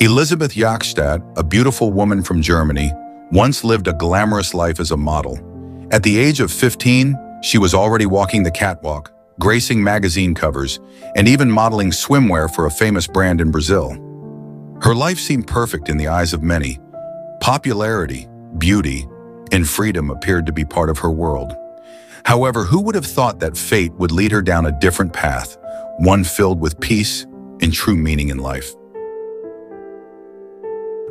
Elisabeth Jakstadt, a beautiful woman from Germany, once lived a glamorous life as a model. At the age of 15, she was already walking the catwalk, gracing magazine covers, and even modeling swimwear for a famous brand in Brazil. Her life seemed perfect in the eyes of many. Popularity, beauty, and freedom appeared to be part of her world. However, who would have thought that fate would lead her down a different path, one filled with peace and true meaning in life?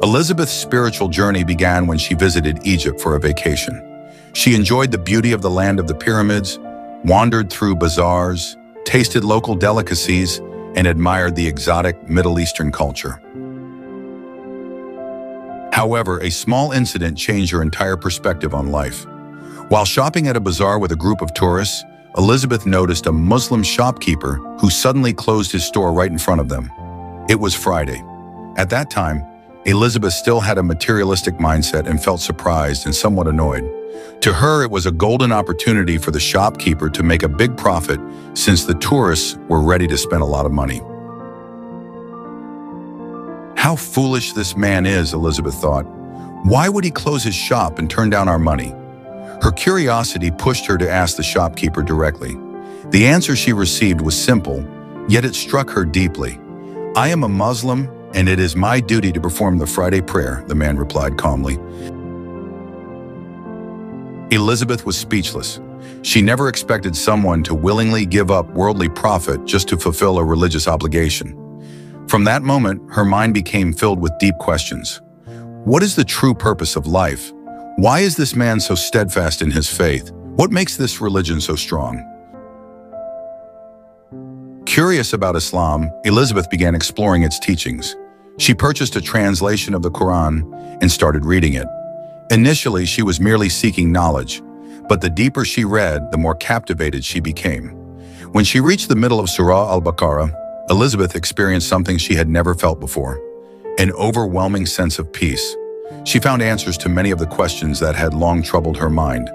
Elisabeth's spiritual journey began when she visited Egypt for a vacation. She enjoyed the beauty of the land of the pyramids, wandered through bazaars, tasted local delicacies, and admired the exotic Middle Eastern culture. However, a small incident changed her entire perspective on life. While shopping at a bazaar with a group of tourists, Elisabeth noticed a Muslim shopkeeper who suddenly closed his store right in front of them. It was Friday. At that time, Elisabeth still had a materialistic mindset and felt surprised and somewhat annoyed. To her, it was a golden opportunity for the shopkeeper to make a big profit since the tourists were ready to spend a lot of money. How foolish this man is, Elisabeth thought. Why would he close his shop and turn down our money? Her curiosity pushed her to ask the shopkeeper directly. The answer she received was simple, yet it struck her deeply. "I am a Muslim, and it is my duty to perform the Friday prayer," the man replied calmly. Elisabeth was speechless. She never expected someone to willingly give up worldly profit just to fulfill a religious obligation. From that moment, her mind became filled with deep questions. What is the true purpose of life? Why is this man so steadfast in his faith? What makes this religion so strong? Curious about Islam, Elisabeth began exploring its teachings. She purchased a translation of the Quran and started reading it. Initially, she was merely seeking knowledge, but the deeper she read, the more captivated she became. When she reached the middle of Surah al-Baqarah, Elisabeth experienced something she had never felt before, an overwhelming sense of peace. She found answers to many of the questions that had long troubled her mind.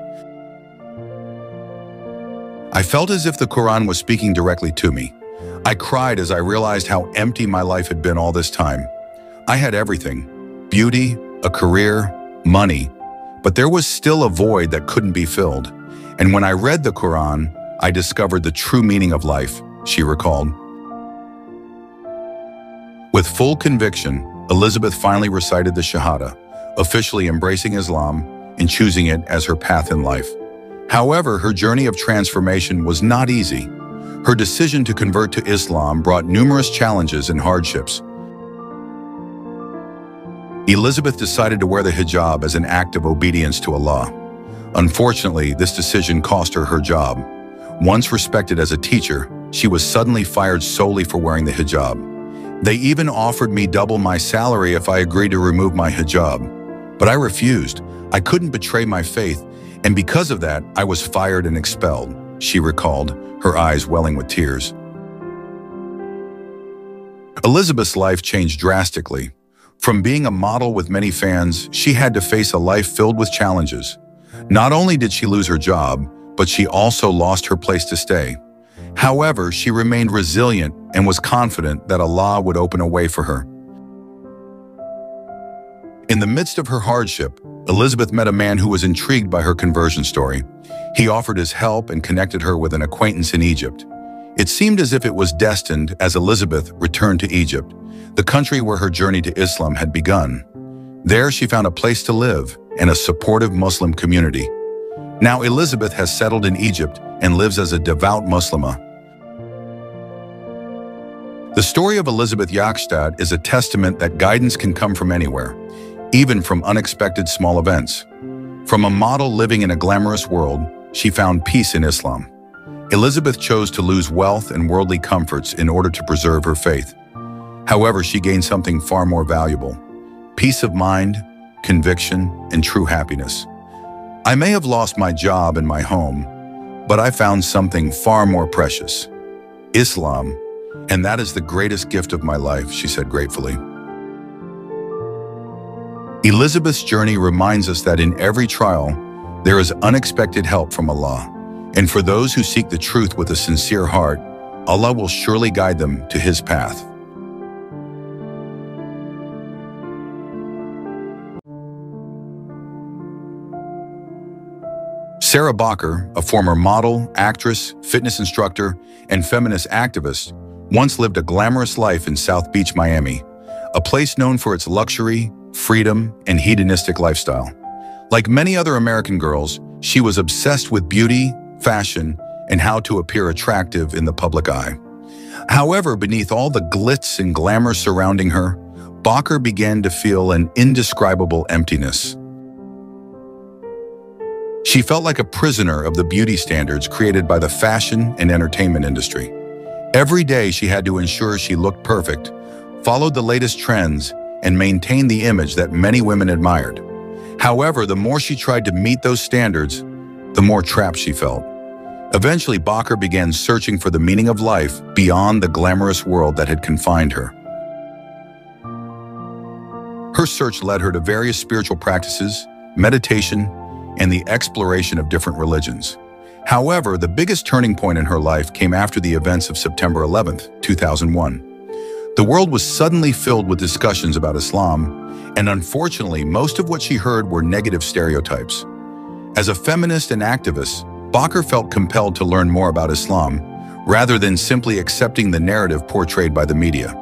"I felt as if the Quran was speaking directly to me. I cried as I realized how empty my life had been all this time. I had everything, beauty, a career, money, but there was still a void that couldn't be filled. And when I read the Quran, I discovered the true meaning of life," she recalled. With full conviction, Elisabeth finally recited the Shahada, officially embracing Islam and choosing it as her path in life. However, her journey of transformation was not easy. Her decision to convert to Islam brought numerous challenges and hardships. Elisabeth decided to wear the hijab as an act of obedience to Allah. Unfortunately, this decision cost her her job. Once respected as a teacher, she was suddenly fired solely for wearing the hijab. They even offered me double my salary if I agreed to remove my hijab. But I refused. I couldn't betray my faith, and because of that, I was fired and expelled, she recalled, her eyes welling with tears. Elisabeth's life changed drastically. From being a model with many fans, she had to face a life filled with challenges. Not only did she lose her job, but she also lost her place to stay. However, she remained resilient and was confident that Allah would open a way for her. In the midst of her hardship, Elisabeth met a man who was intrigued by her conversion story. He offered his help and connected her with an acquaintance in Egypt. It seemed as if it was destined as Elisabeth returned to Egypt, the country where her journey to Islam had begun. There she found a place to live and a supportive Muslim community. Now Elisabeth has settled in Egypt and lives as a devout Muslimah. The story of Elisabeth Jakstadt is a testament that guidance can come from anywhere, even from unexpected small events. From a model living in a glamorous world, she found peace in Islam. Elisabeth chose to lose wealth and worldly comforts in order to preserve her faith. However, she gained something far more valuable: peace of mind, conviction, and true happiness. "I may have lost my job and my home, but I found something far more precious: Islam, and that is the greatest gift of my life," she said gratefully. Elisabeth's journey reminds us that in every trial, there is unexpected help from Allah. And for those who seek the truth with a sincere heart, Allah will surely guide them to His path. Sarah Bacher, a former model, actress, fitness instructor, and feminist activist, once lived a glamorous life in South Beach, Miami, a place known for its luxury, freedom, and hedonistic lifestyle. Like many other American girls, she was obsessed with beauty, fashion, and how to appear attractive in the public eye. However, beneath all the glitz and glamour surrounding her, Bacher began to feel an indescribable emptiness. She felt like a prisoner of the beauty standards created by the fashion and entertainment industry. Every day she had to ensure she looked perfect, followed the latest trends, and maintained the image that many women admired. However, the more she tried to meet those standards, the more trapped she felt. Eventually, Bacher began searching for the meaning of life beyond the glamorous world that had confined her. Her search led her to various spiritual practices, meditation, and the exploration of different religions. However, the biggest turning point in her life came after the events of September 11th, 2001. The world was suddenly filled with discussions about Islam, and unfortunately, most of what she heard were negative stereotypes. As a feminist and activist, Bacher felt compelled to learn more about Islam, rather than simply accepting the narrative portrayed by the media.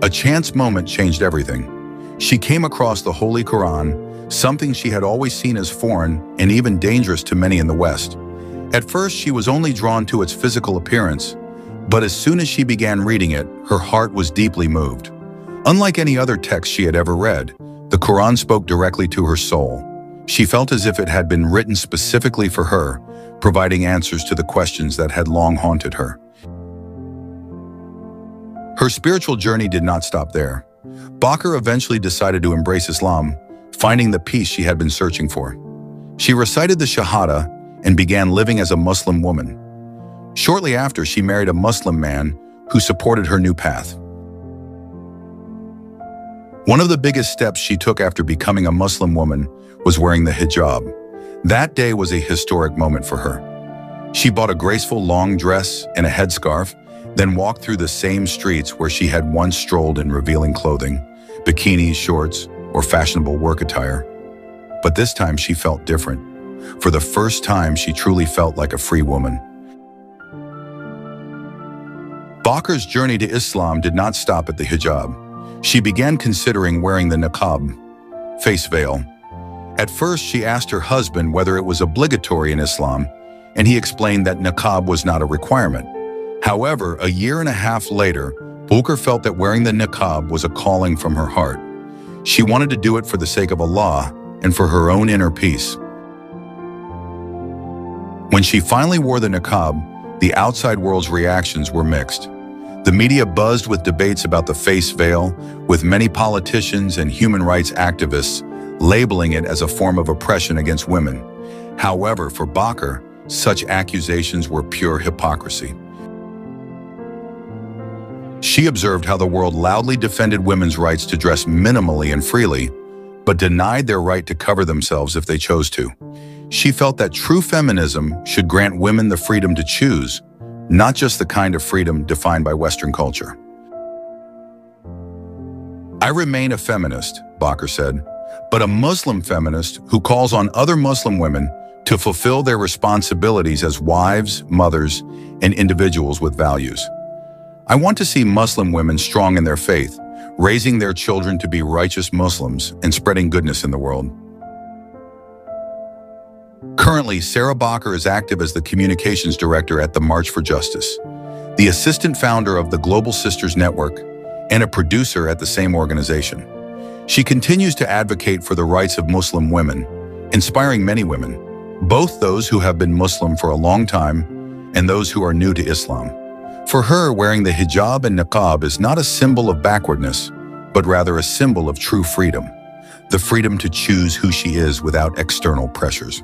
A chance moment changed everything. She came across the Holy Quran, something she had always seen as foreign and even dangerous to many in the West. At first, she was only drawn to its physical appearance, but as soon as she began reading it, her heart was deeply moved. Unlike any other text she had ever read, the Quran spoke directly to her soul. She felt as if it had been written specifically for her, providing answers to the questions that had long haunted her. Her spiritual journey did not stop there. Bacher eventually decided to embrace Islam, finding the peace she had been searching for. She recited the Shahada and began living as a Muslim woman. Shortly after, she married a Muslim man who supported her new path. One of the biggest steps she took after becoming a Muslim woman was wearing the hijab. That day was a historic moment for her. She bought a graceful long dress and a headscarf, then walked through the same streets where she had once strolled in revealing clothing, bikinis, shorts, or fashionable work attire. But this time she felt different. For the first time, she truly felt like a free woman. Bacher's journey to Islam did not stop at the hijab. She began considering wearing the niqab, face veil. At first, she asked her husband whether it was obligatory in Islam, and he explained that niqab was not a requirement. However, a year and a half later, Bacher felt that wearing the niqab was a calling from her heart. She wanted to do it for the sake of Allah and for her own inner peace. When she finally wore the niqab, the outside world's reactions were mixed. The media buzzed with debates about the face veil, with many politicians and human rights activists labeling it as a form of oppression against women. However, for Bacher, such accusations were pure hypocrisy. She observed how the world loudly defended women's rights to dress minimally and freely, but denied their right to cover themselves if they chose to. She felt that true feminism should grant women the freedom to choose, not just the kind of freedom defined by Western culture. "I remain a feminist," Bacher said, "but a Muslim feminist who calls on other Muslim women to fulfill their responsibilities as wives, mothers, and individuals with values. I want to see Muslim women strong in their faith, raising their children to be righteous Muslims and spreading goodness in the world." Currently, Sarah Bacher is active as the communications director at the March for Justice, the assistant founder of the Global Sisters Network, and a producer at the same organization. She continues to advocate for the rights of Muslim women, inspiring many women, both those who have been Muslim for a long time and those who are new to Islam. For her, wearing the hijab and niqab is not a symbol of backwardness, but rather a symbol of true freedom, the freedom to choose who she is without external pressures.